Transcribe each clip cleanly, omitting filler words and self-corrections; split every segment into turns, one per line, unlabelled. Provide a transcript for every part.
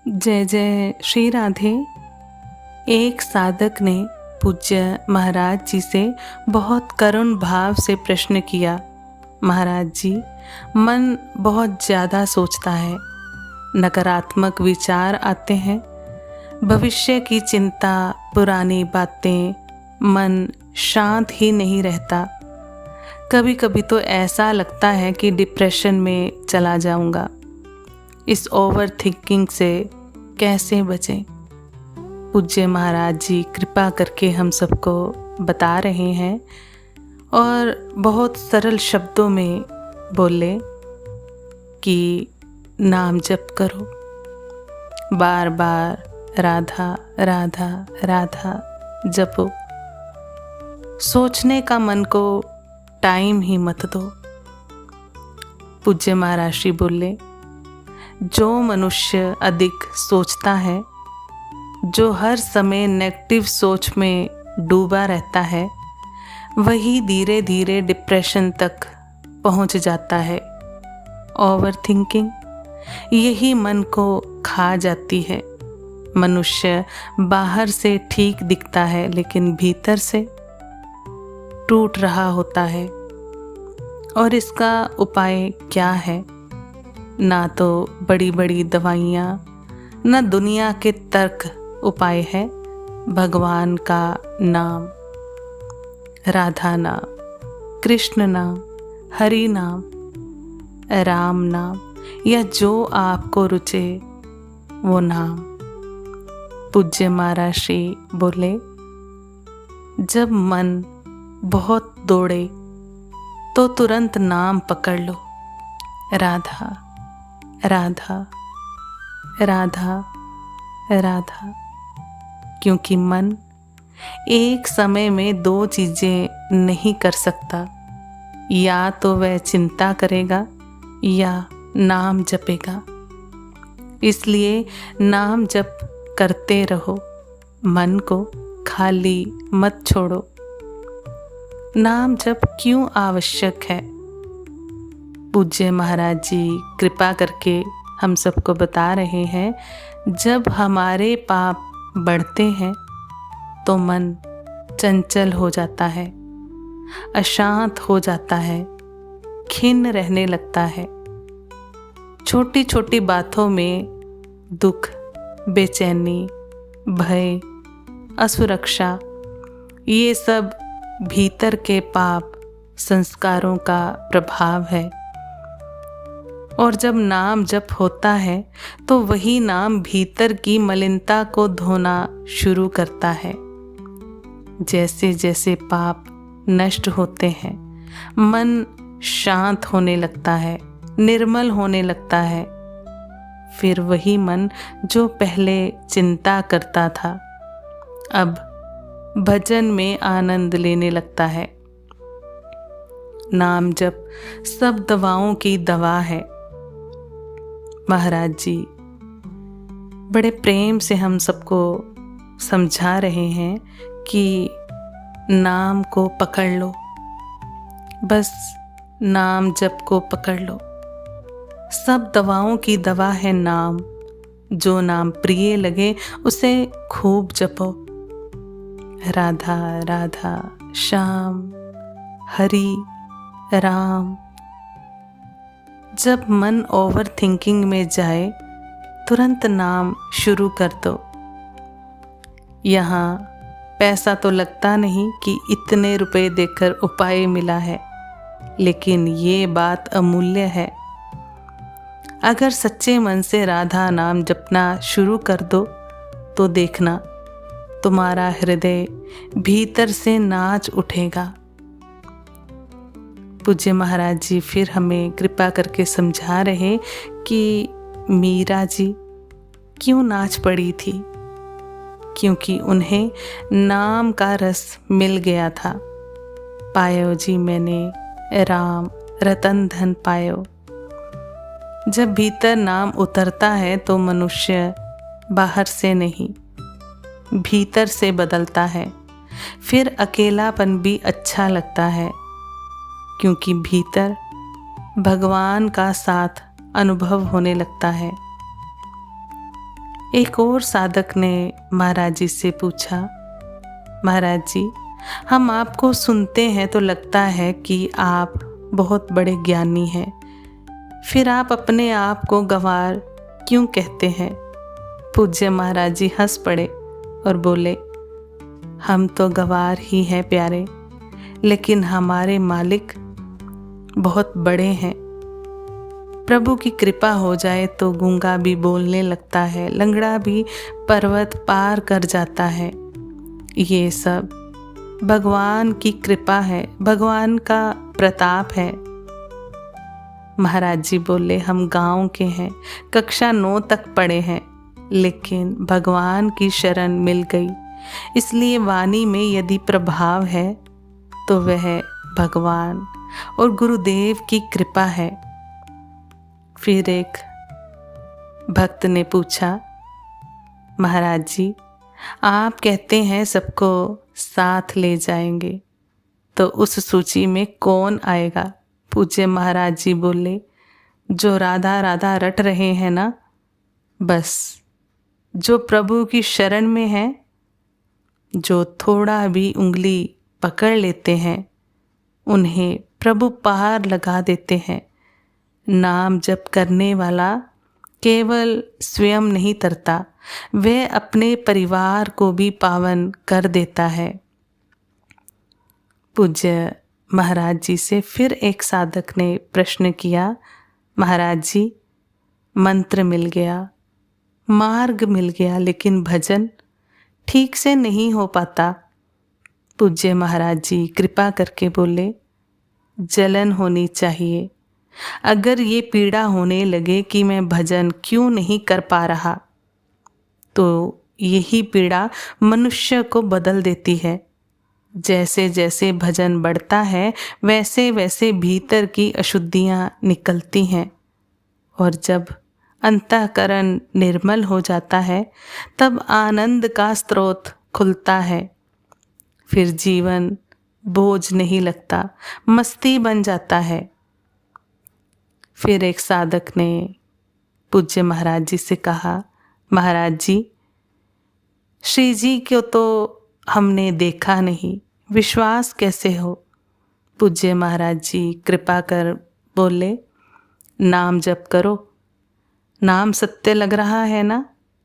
जय जय श्री राधे। एक साधक ने पूज्य महाराज जी से बहुत करुण भाव से प्रश्न किया, महाराज जी, मन बहुत ज़्यादा सोचता है, नकारात्मक विचार आते हैं, भविष्य की चिंता, पुरानी बातें, मन शांत ही नहीं रहता। कभी कभी तो ऐसा लगता है कि डिप्रेशन में चला जाऊंगा। इस ओवर थिंकिंग से कैसे बचें? पूज्य महाराज जी कृपा करके हम सबको बता रहे हैं और बहुत सरल शब्दों में बोले कि नाम जप करो, बार बार राधा राधा राधा जपो। सोचने का मन को टाइम ही मत दो। पूज्य महाराज जी बोले, जो मनुष्य अधिक सोचता है, जो हर समय नेगेटिव सोच में डूबा रहता है, वही धीरे धीरे डिप्रेशन तक पहुंच जाता है। ओवर थिंकिंग यही मन को खा जाती है। मनुष्य बाहर से ठीक दिखता है लेकिन भीतर से टूट रहा होता है। और इसका उपाय क्या है? ना तो बड़ी बड़ी दवाइयाँ, ना दुनिया के तर्क उपाय है। भगवान का नाम, राधा नाम, कृष्ण नाम, हरि नाम, राम नाम, या जो आपको रुचे वो नाम। पूज्य महाराज श्री बोले, जब मन बहुत दौड़े तो तुरंत नाम पकड़ लो, राधा राधा राधा राधा। क्योंकि मन एक समय में दो चीज़ें नहीं कर सकता, या तो वह चिंता करेगा या नाम जपेगा। इसलिए नाम जप करते रहो, मन को खाली मत छोड़ो। नाम जप क्यों आवश्यक है? पूज्य महाराज जी कृपा करके हम सबको बता रहे हैं, जब हमारे पाप बढ़ते हैं तो मन चंचल हो जाता है, अशांत हो जाता है, खिन्न रहने लगता है। छोटी छोटी बातों में दुख, बेचैनी, भय, असुरक्षा, ये सब भीतर के पाप संस्कारों का प्रभाव है। और जब नाम जप होता है तो वही नाम भीतर की मलिनता को धोना शुरू करता है। जैसे जैसे पाप नष्ट होते हैं, मन शांत होने लगता है, निर्मल होने लगता है। फिर वही मन जो पहले चिंता करता था, अब भजन में आनंद लेने लगता है। नाम जप सब दवाओं की दवा है। महाराज जी बड़े प्रेम से हम सबको समझा रहे हैं कि नाम को पकड़ लो, बस नाम जप को पकड़ लो। सब दवाओं की दवा है नाम। जो नाम प्रिय लगे उसे खूब जपो। राधा राधा श्याम, हरि राम। जब मन ओवर थिंकिंग में जाए, तुरंत नाम शुरू कर दो। यहाँ पैसा तो लगता नहीं कि इतने रुपए देकर उपाय मिला है, लेकिन ये बात अमूल्य है। अगर सच्चे मन से राधा नाम जपना शुरू कर दो तो देखना, तुम्हारा हृदय भीतर से नाच उठेगा। पूज्य महाराज जी फिर हमें कृपा करके समझा रहे कि मीरा जी क्यों नाच पड़ी थी? क्योंकि उन्हें नाम का रस मिल गया था। पायो जी मैंने राम रतन धन पायो। जब भीतर नाम उतरता है तो मनुष्य बाहर से नहीं, भीतर से बदलता है। फिर अकेलापन भी अच्छा लगता है, क्योंकि भीतर भगवान का साथ अनुभव होने लगता है। एक और साधक ने महाराज जी से पूछा, महाराज जी, हम आपको सुनते हैं तो लगता है कि आप बहुत बड़े ज्ञानी हैं, फिर आप अपने आप को गंवार क्यों कहते हैं? पूज्य महाराज जी हंस पड़े और बोले, हम तो गंवार ही हैं प्यारे, लेकिन हमारे मालिक बहुत बड़े हैं। प्रभु की कृपा हो जाए तो गूंगा भी बोलने लगता है, लंगड़ा भी पर्वत पार कर जाता है। ये सब भगवान की कृपा है, भगवान का प्रताप है। महाराज जी बोले, हम गांव के हैं, कक्षा 9 तक पढ़े हैं, लेकिन भगवान की शरण मिल गई, इसलिए वाणी में यदि प्रभाव है तो वह भगवान और गुरुदेव की कृपा है। फिर एक भक्त ने पूछा, महाराज जी, आप कहते हैं सबको साथ ले जाएंगे, तो उस सूची में कौन आएगा? पूज्य महाराज जी बोले, जो राधा राधा रट रहे हैं ना, बस जो प्रभु की शरण में हैं, जो थोड़ा भी उंगली पकड़ लेते हैं, उन्हें प्रभु पार लगा देते हैं। नाम जप करने वाला केवल स्वयं नहीं तरता, वह अपने परिवार को भी पावन कर देता है। पूज्य महाराज जी से फिर एक साधक ने प्रश्न किया, महाराज जी, मंत्र मिल गया, मार्ग मिल गया, लेकिन भजन ठीक से नहीं हो पाता। पूज्य महाराज जी कृपा करके बोले, जलन होनी चाहिए। अगर ये पीड़ा होने लगे कि मैं भजन क्यों नहीं कर पा रहा, तो यही पीड़ा मनुष्य को बदल देती है। जैसे जैसे भजन बढ़ता है, वैसे वैसे भीतर की अशुद्धियाँ निकलती हैं, और जब अंतःकरण निर्मल हो जाता है, तब आनंद का स्रोत खुलता है। फिर जीवन बोझ नहीं लगता, मस्ती बन जाता है। फिर एक साधक ने पूज्य महाराज जी से कहा, महाराज जी, श्री जी को तो हमने देखा नहीं, विश्वास कैसे हो? पूज्य महाराज जी कृपा कर बोले, नाम जप करो, नाम सत्य लग रहा है ना,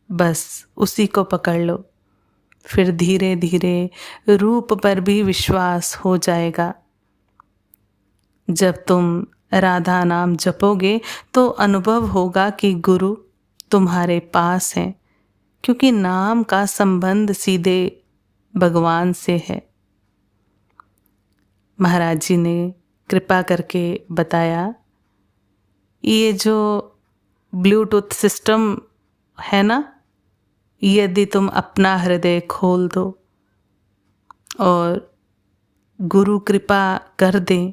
बस उसी को पकड़ लो, फिर धीरे धीरे रूप पर भी विश्वास हो जाएगा। जब तुम राधा नाम जपोगे तो अनुभव होगा कि गुरु तुम्हारे पास हैं, क्योंकि नाम का संबंध सीधे भगवान से है। महाराज जी ने कृपा करके बताया, ये जो ब्लूटूथ सिस्टम है ना, यदि तुम अपना हृदय खोल दो और गुरु कृपा कर दें,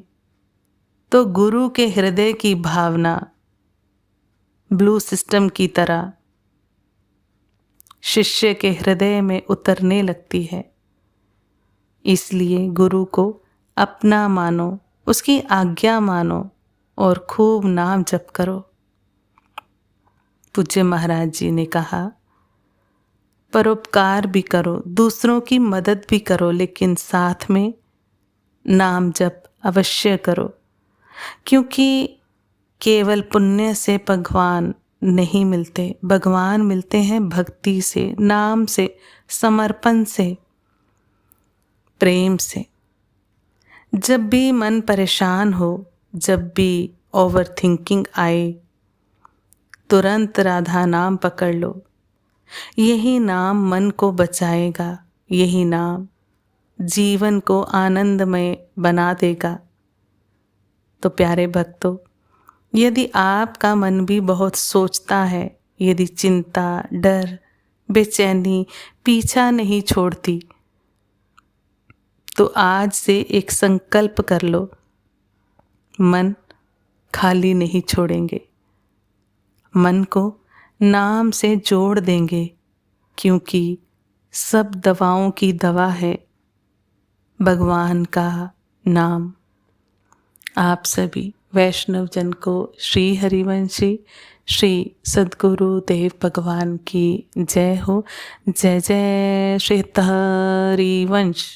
तो गुरु के हृदय की भावना ब्लू सिस्टम की तरह शिष्य के हृदय में उतरने लगती है। इसलिए गुरु को अपना मानो, उसकी आज्ञा मानो और खूब नाम जप करो। पूज्य महाराज जी ने कहा, परोपकार भी करो, दूसरों की मदद भी करो, लेकिन साथ में नाम जप अवश्य करो, क्योंकि केवल पुण्य से भगवान नहीं मिलते, भगवान मिलते हैं भक्ति से, नाम से, समर्पण से, प्रेम से। जब भी मन परेशान हो, जब भी ओवर थिंकिंग आए, तुरंत राधा नाम पकड़ लो। यही नाम मन को बचाएगा, यही नाम जीवन को आनंदमय बना देगा। तो प्यारे भक्तों, यदि आपका मन भी बहुत सोचता है, यदि चिंता, डर, बेचैनी पीछा नहीं छोड़ती, तो आज से एक संकल्प कर लो, मन खाली नहीं छोड़ेंगे, मन को नाम से जोड़ देंगे, क्योंकि सब दवाओं की दवा है भगवान का नाम। आप सभी वैष्णव जन को श्री हरिवंशी श्री सद्गुरु देव भगवान की जय हो। जय जय श्री हरिवंश।